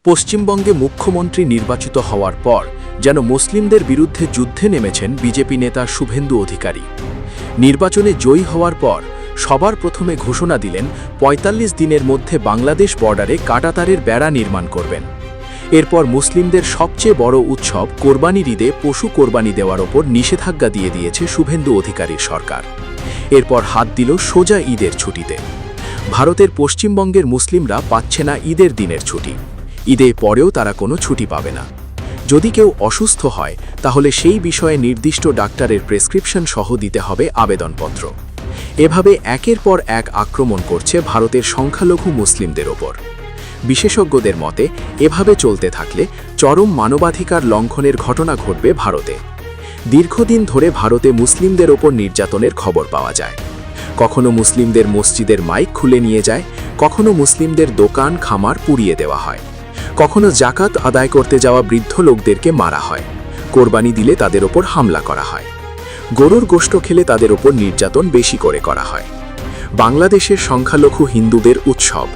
পশ্চিমবঙ্গে মুখ্যমন্ত্রী নির্বাচিত হওয়ার পর যেন মুসলিমদের বিরুদ্ধে যুদ্ধে নেমেছেন বিজেপি নেতা শুভেন্দু অধিকারী। নির্বাচনে জয়ী হওয়ার পর সবার প্রথমে ঘোষণা দিলেন ৪৫ দিনের মধ্যে বাংলাদেশ বর্ডারে কাঁটাতারের বেড়া নির্মাণ করবেন। এরপর মুসলিমদের সবচেয়ে বড় উৎসব কোরবানির ঈদে পশু কোরবানি দেওয়ার ওপর নিষেধাজ্ঞা দিয়ে দিয়েছে শুভেন্দু অধিকারীর সরকার। এরপর হাত দিল সোজা ঈদের ছুটিতে। ভারতের পশ্চিমবঙ্গের মুসলিমরা পাচ্ছে না ঈদের দিনের ছুটি। ঈদে পরেও তারা কোনো ছুটি পাবে না। যদি কেউ অসুস্থ হয় তাহলে সেই বিষয়ে নির্দিষ্ট ডাক্তারের প্রেসক্রিপশন সহ দিতে হবে আবেদনপত্র। এভাবে একের পর এক আক্রমণ করছে ভারতের সংখ্যালঘু মুসলিমদের ওপর। বিশেষজ্ঞদের মতে এভাবে চলতে থাকলে চরম মানবাধিকার লঙ্ঘনের ঘটনা ঘটবে ভারতে। দীর্ঘদিন ধরে ভারতে মুসলিমদের ওপর নির্যাতনের খবর পাওয়া যায়। কখনো মুসলিমদের মসজিদের মাইক খুলে নিয়ে যায়, কখনো মুসলিমদের দোকান খামার পুড়িয়ে দেওয়া হয়, কখনো জাকাত আদায় করতে যাওয়া বৃদ্ধ লোকদেরকে মারা হয়, কোরবানি দিলে তাদের ওপর হামলা করা হয়, গরুর গোশত খেলে তাদের ওপর নির্যাতন বেশি করে করা হয়। বাংলাদেশের সংখ্যালঘু হিন্দুদের উৎসব